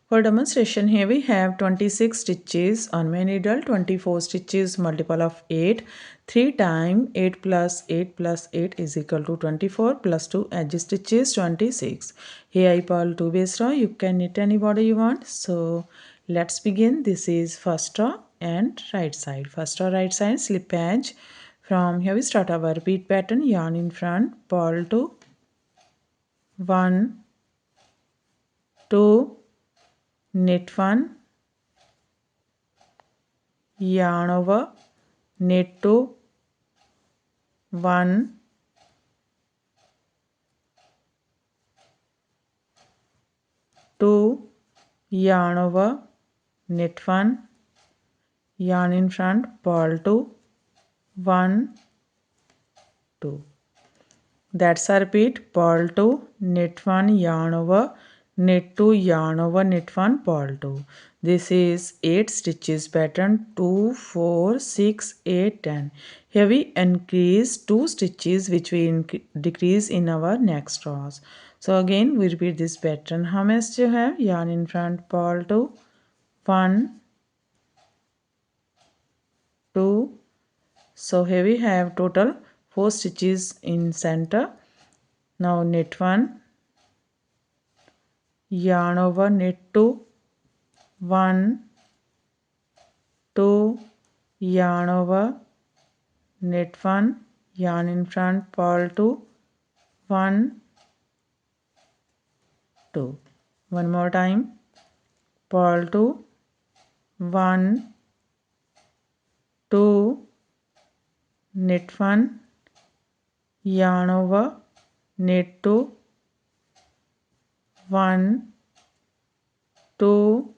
For demonstration, here we have 26 stitches on my needle, 24 stitches multiple of 8, 3 times 8 plus 8 is equal to 24 plus 2 edge stitches 26. Here I purl 2 base row, you can knit any border you want. So let's begin. This is first row and right side. First row right side, slip edge. From here we start our repeat pattern, yarn in front, purl 2, 1, 2, knit 1, yarn over, knit 2, 1, 2, yarn over, knit 1, yarn in front, purl 2, 1, 2. That's a repeat, purl 2, knit 1, yarn over, knit 2, yarn over, knit 1, purl 2. This is 8 stitches pattern, 2, 4, 6, 8, 10. Here we increase 2 stitches which we decrease in our next rows. So again we repeat this pattern. How much you have? Yarn in front, purl 2, 1, 2. So here we have total 4 stitches in center. Now knit 1, yarn over, knit 2, 1, 2, yarn over, knit 1, yarn in front, purl 2, 1, 2. One more time, purl 2, 1, 2, knit 1, yarn over, knit 2, 1, 2,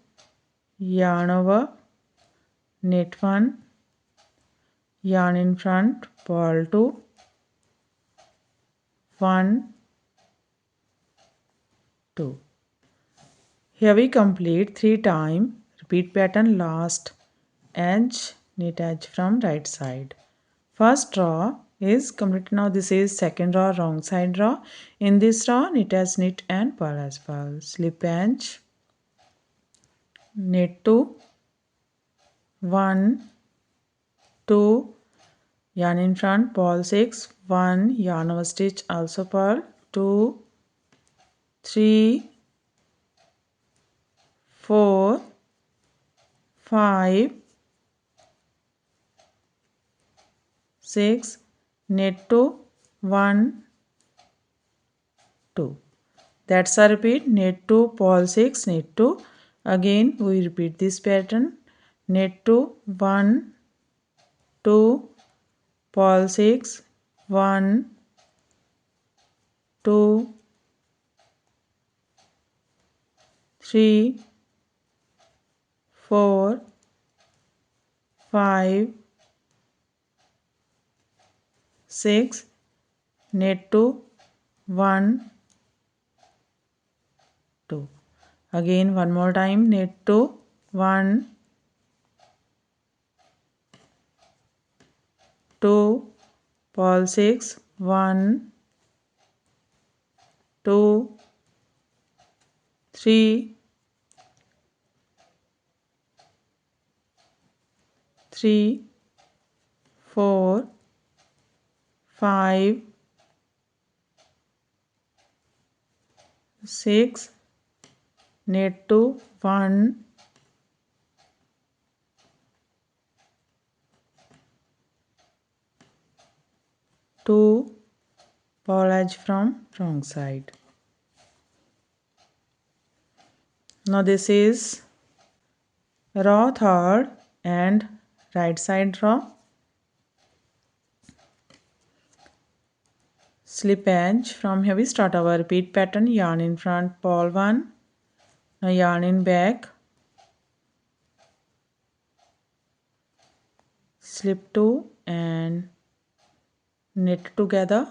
yarn over, knit 1, yarn in front, purl 2, 1, 2. Here we complete 3 times. Repeat pattern, last edge, knit edge from right side. First row is complete. Now this is second row, wrong side row. In this row, knit as knit and purl as purl. Slip edge, knit 2, 1, 2, yarn in front, purl 6, 1, yarn over stitch, also purl, 2, 3, 4, 5, 6, knit 2, 1, 2. That's a repeat, knit 2, purl 6, knit 2. Again we repeat this pattern, knit 2, 1, 2, purl 6, 1, 2, 3, 4, 5, 6, knit 2, 1, 2. Again one more time, knit 2, 1, 2, purl 6, 1, 2, 3, 3, 4, 5, 6, knit 2, 1, 2, purl edge from wrong side. Now this is row third and right side row. Slip edge. From here we start our repeat pattern, yarn in front, purl 1, now yarn in back, slip 2 and knit together.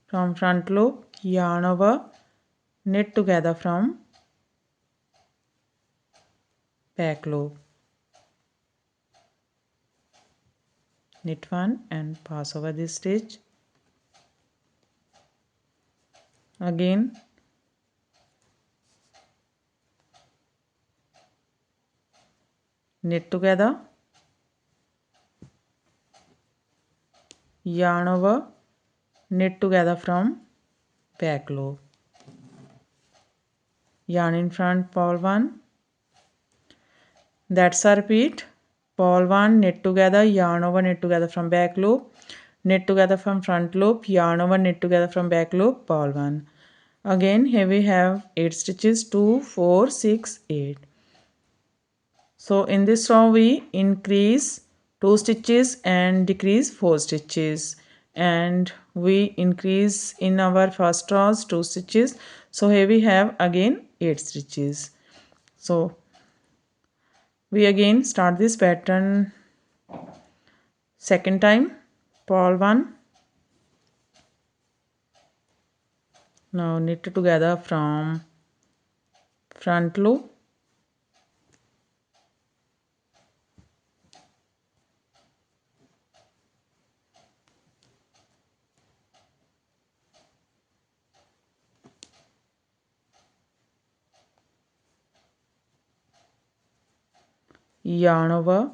From front loop, yarn over, knit together from back loop. Knit 1 and pass over this stitch. Again knit together, yarn over, knit together from back loop, yarn in front, purl 1. That's a repeat. Purl 1, knit together, yarn over, knit together from back loop, knit together from front loop, yarn over, knit together from back loop, purl 1. Again here we have 8 stitches, 2, 4, 6, 8. So in this row we increase 2 stitches and decrease 4 stitches, and we increase in our first rows 2 stitches. So here we have again 8 stitches. So we again start this pattern second time, purl 1. Now knit together from front loop, yarn over,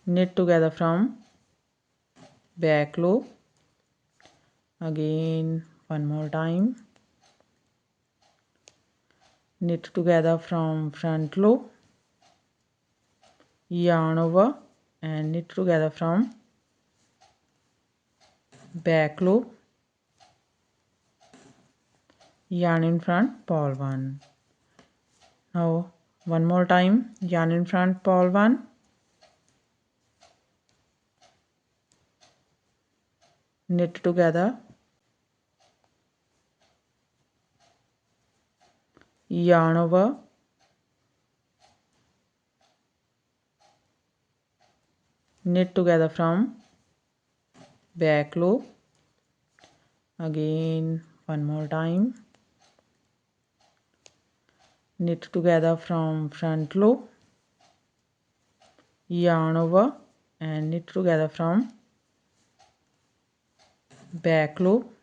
knit together from back loop, again one more time, knit together from front loop, yarn over and knit together from back loop, yarn in front, purl 1. Now one more time, yarn in front, purl 1, knit together, yarn over, knit together from back loop, again one more time, knit together from front loop, yarn over and knit together from back loop,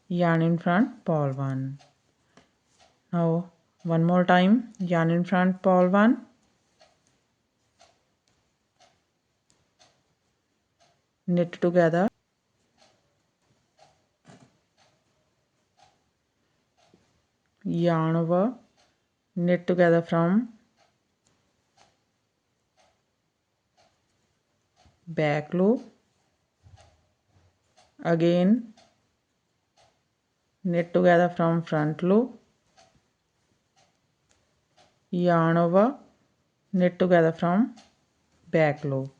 yarn in front, purl 1. Now one more time, yarn in front, purl 1, knit together, yarn over, knit together from back loop, again knit together from front loop, yarn over, knit together from back loop,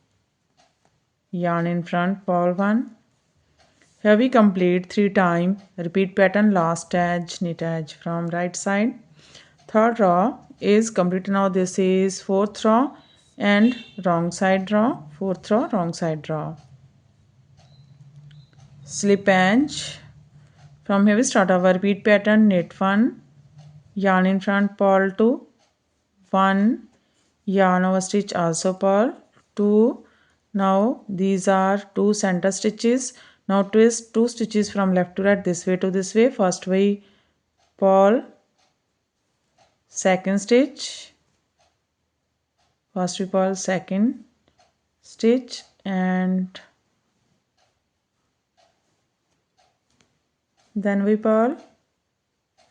yarn in front, purl 1. Here we complete 3 times repeat pattern, last edge, knit edge from right side. Third row is complete. Now this is fourth row and wrong side row, fourth row, wrong side row. Slip edge. From here we start our repeat pattern, knit 1, yarn in front, purl 2, 1, yarn over stitch, also purl 2. Now these are 2 center stitches. Now twist 2 stitches from left to right, this way to this way. First we purl, second stitch, first we purl second stitch and then we purl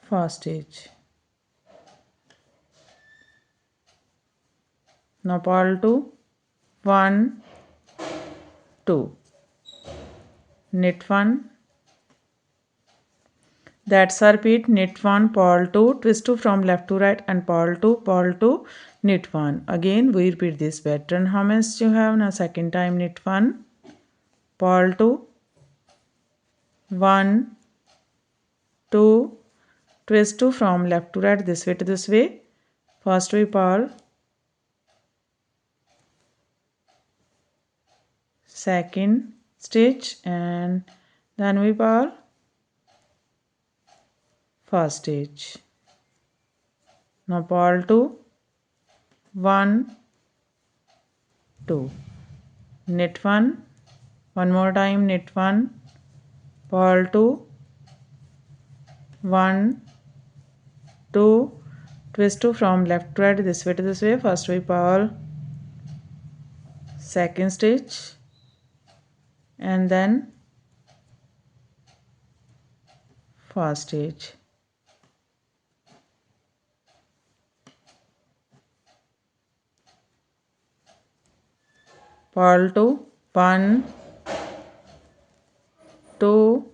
first stitch. Now purl 2, 1, 2, knit 1, that's a repeat, knit 1, purl 2, twist 2 from left to right and purl 2, knit 1. Again we repeat this pattern. How many you have? Now second time knit 1, purl 2, 1, 2, twist 2 from left to right, this way to this way. First we purl second stitch and then we purl first stitch. Now purl 2, 1, 2, knit 1, one more time, knit 1, purl 2, 1, 2, twist 2 from left to right, this way to this way. First we purl, second stitch, and then first stitch. Purl 2, 1, 2,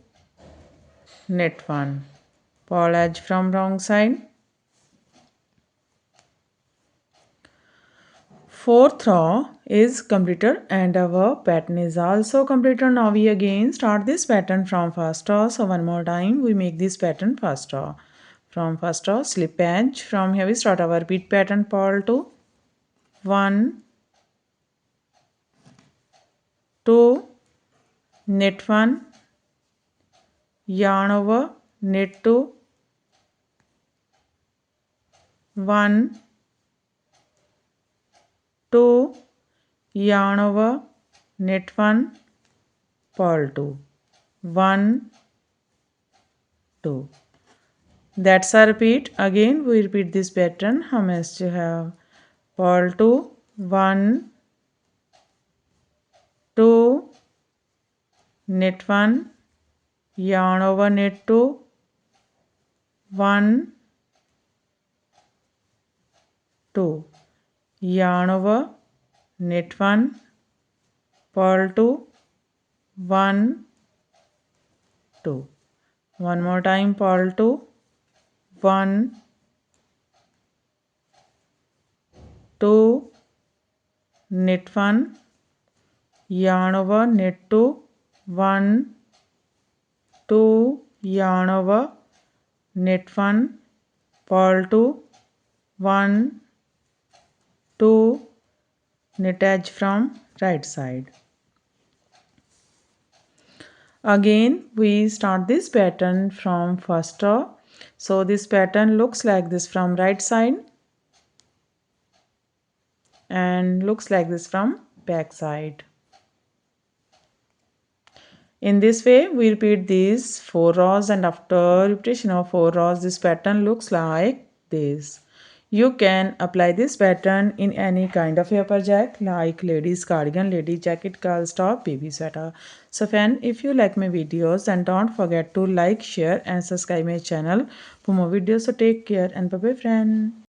knit 1. Purl edge from wrong side. Fourth row is completed and our pattern is also completed. Now we again start this pattern from first row. So one more time we make this pattern first row. From first row, slip edge. From here we start our repeat pattern. Purl 2, 1, 2, knit 1, yarn over, knit 2, 1, 2, yarn over, knit 1, purl 2, 1, 2. That's a repeat. Again we repeat this pattern. हम ऐसे have purl 2, 1, 2, knit 1, yarn over, knit 2, 1, 2, yarn over, knit 1, purl 2, 1, 2. One more time, purl 2, 1, 2, knit 1, yarn over, knit 2, 1, 2, yarn over, knit 1, purl 2, 1, 2, knit edge from right side. Again we start this pattern from first row. So this pattern looks like this from right side and looks like this from back side. In this way we repeat these 4 rows, and after repetition of 4 rows this pattern looks like this. You can apply this pattern in any kind of a project like ladies cardigan, lady jacket, girls top, baby sweater. So friend, if you like my videos then don't forget to like, share and subscribe my channel for more videos. So take care and bye bye friend.